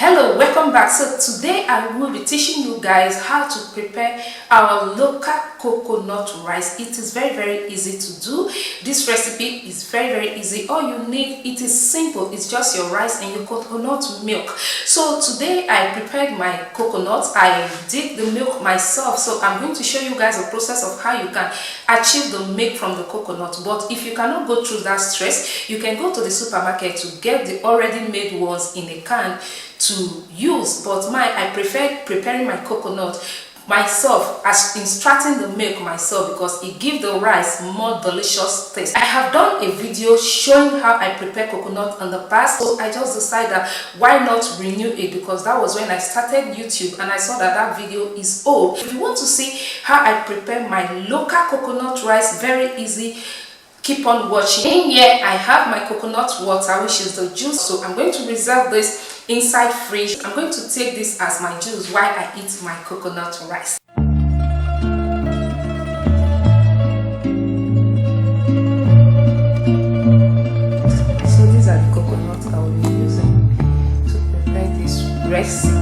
Hello, welcome back. So today I will be teaching you guys how to prepare our local coconut rice. It is very easy to do. This recipe is very easy. All you need, it is simple, it's just your rice and your coconut milk. So today I prepared my coconut. I did the milk myself, so I'm going to show you guys a process of how you can achieve the milk from the coconut. But if you cannot go through that stress, you can go to the supermarket to get the already made ones in a can to use. But I prefer preparing my coconut myself, as extracting the milk myself, because it gives the rice more delicious taste. I have done a video showing how I prepare coconut in the past, so I just decided why not renew it, because that was when I started YouTube and I saw that video is old. If you want to see how I prepare my local coconut rice, very easy, keep on watching. In here I have my coconut water, which is the juice, so I'm going to reserve this inside fridge. I'm going to take this as my juice while I eat my coconut rice. So these are the coconuts I will be using to prepare this recipe.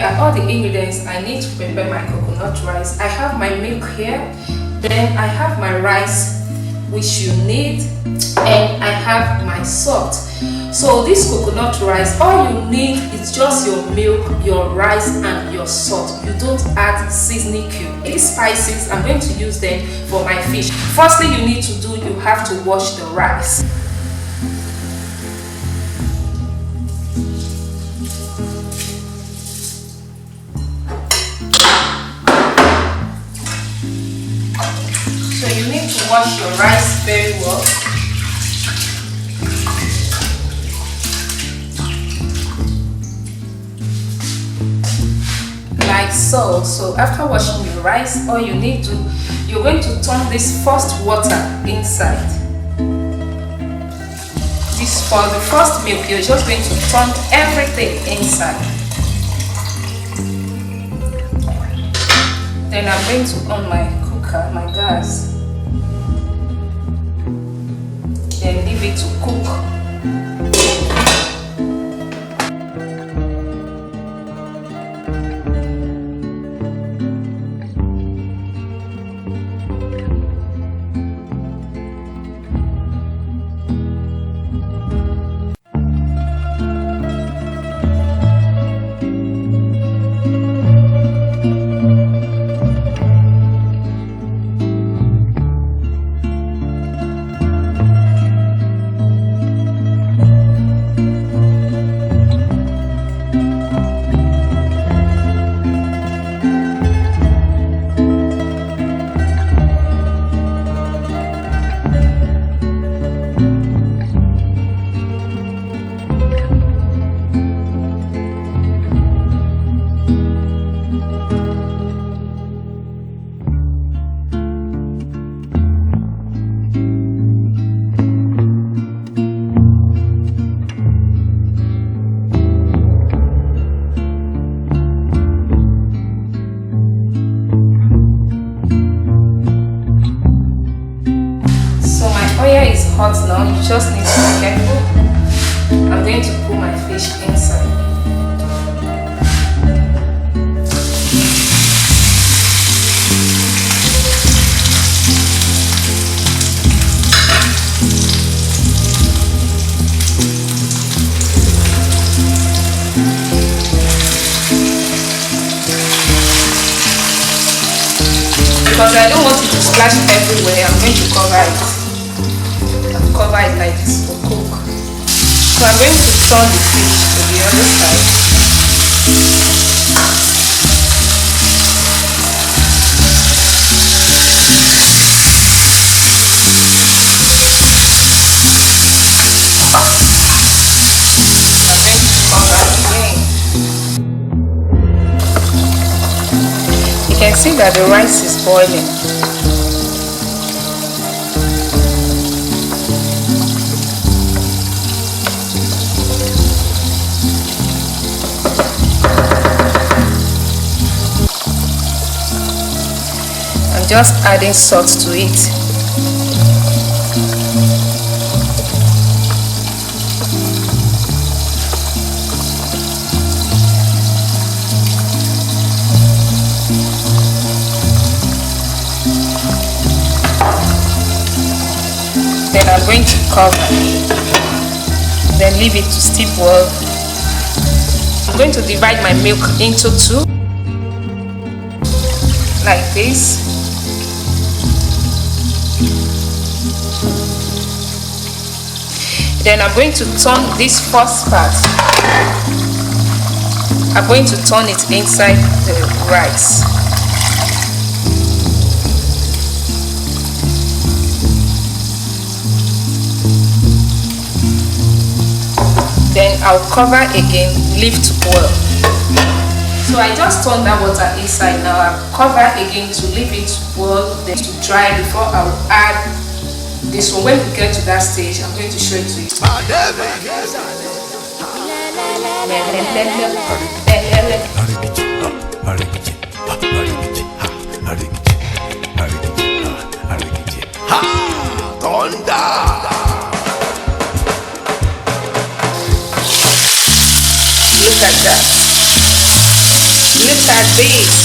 here are all the ingredients I need to prepare my coconut rice. I have my milk here, then I have my rice, which you need, and I have my salt. So this coconut rice, all you need is just your milk, your rice, and your salt. You don't add seasoning cube. These spices, I'm going to use them for my fish. First thing you need to do, you have to wash the rice. So you need to wash your rice very well. Like so. So after washing your rice, all you need to, you're going to turn this first water inside. This for the first milk, you're just going to turn everything inside. Then I'm going to on my cooker, my gas. Then leave it to cook. Hot now, you just need to be careful. I'm going to put my fish inside. Because I don't want it to splash everywhere, I'm going to cover it. Cover it like this for cook. So I'm going to turn the fish to the other side. I'm going to cover again. You can see that the rice is boiling. Just adding salt to it. Then I'm going to cover. Then leave it to steep well. I'm going to divide my milk into two, like this. Then I'm going to turn this first part. I'm going to turn it inside the rice. Then I'll cover again, leave to boil. So I just turned that water inside. Now I'll cover again to leave it to boil, then to dry before I'll add this one. When we get to that stage, I'm going to show it to you. Look at that. Look at this.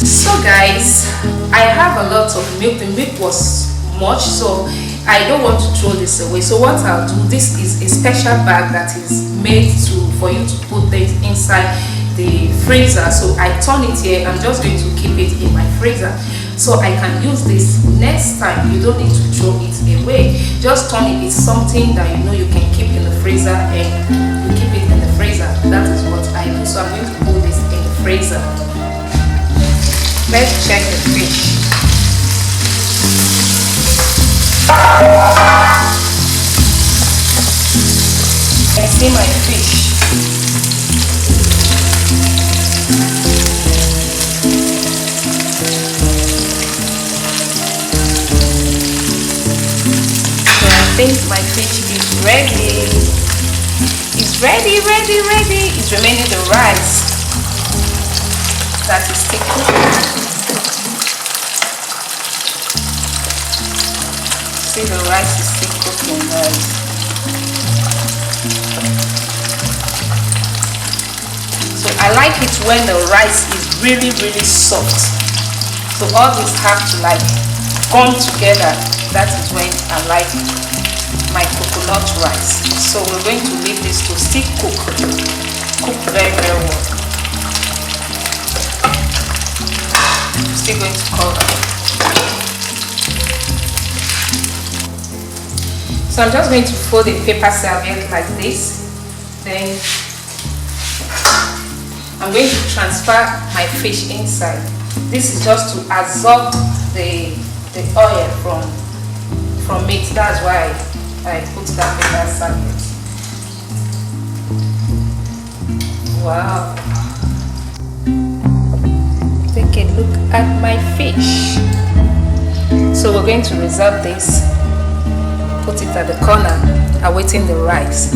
So guys, I have a lot of milk. The milk was much, so I don't want to throw this away. So what I'll do, this is a special bag that is made for you to put things inside the freezer. So I turn it here. I'm just going to keep it in my freezer so I can use this next time. You don't need to throw it away. Just turn it. It's something that you know you can keep in the freezer, and you keep it in the freezer. That is what I do. So I'm going to put this in the freezer. Let's check the fish. I see my fish. So I think my fish is ready. It's ready. It's remaining the rice that is still cooking. See, the rice is still cooking, guys. So I like it when the rice is really soft. So all these have to like come together. That is when I like my coconut rice. So we're going to leave this to still cook very well. I'm still going to cover. So I'm just going to fold a paper serviette like this. Then I'm going to transfer my fish inside. This is just to absorb the oil from it. That's why I put that paper serviette. Wow. Take a look at my fish. So we're going to reserve this. Put it at the corner, awaiting the rice.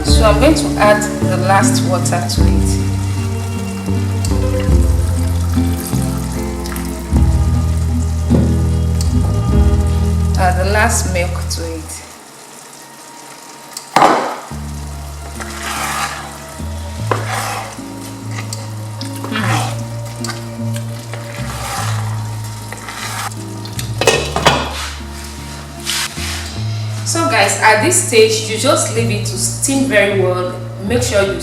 So I'm going to add the last water to it. The last milk to it. So guys, at this stage you just leave it to steam very well. Make sure you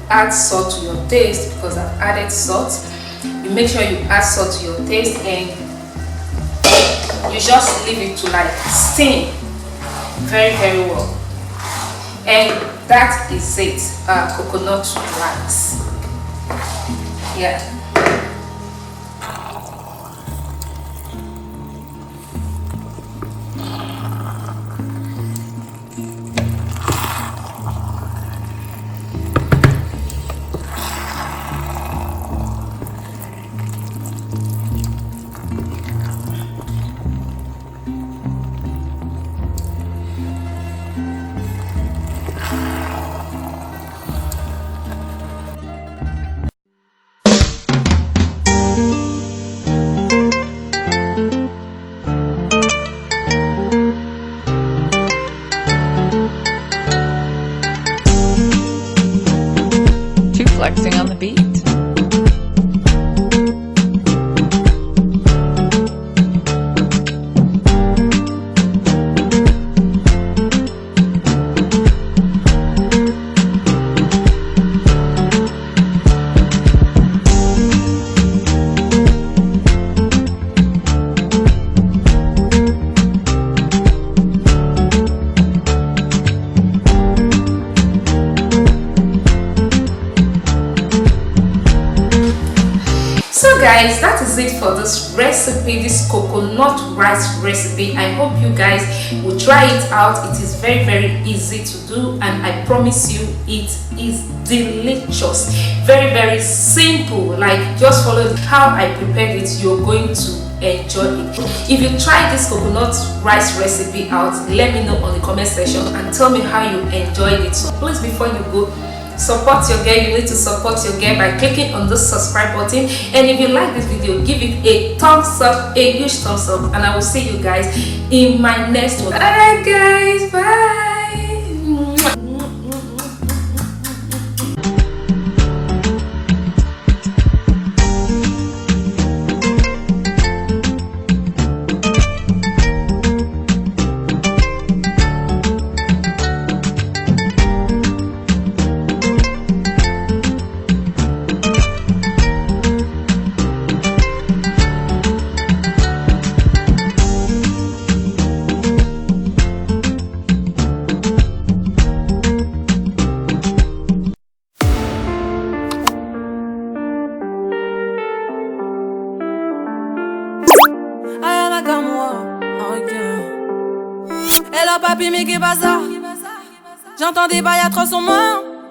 add salt to your taste, because I've added salt. You make sure you add salt to your taste, and you just leave it to like steam very well. And that is it. Coconut rice. Yeah. it for this recipe, this coconut rice recipe. I hope you guys will try it out. It is very easy to do, and I promise you it is delicious. Very simple. Like, just follow how I prepared it. You're going to enjoy it. If you try this coconut rice recipe out, let me know on the comment section and tell me how you enjoyed it. So please, before you go, support your girl. You need to support your girl by clicking on the subscribe button, and if you like this video, give it a thumbs up, a huge thumbs up, and I will see you guys in my next one. Alright guys, bye. Hello papi, mais qu'est-ce ça? J'entends des bails à 300 morts.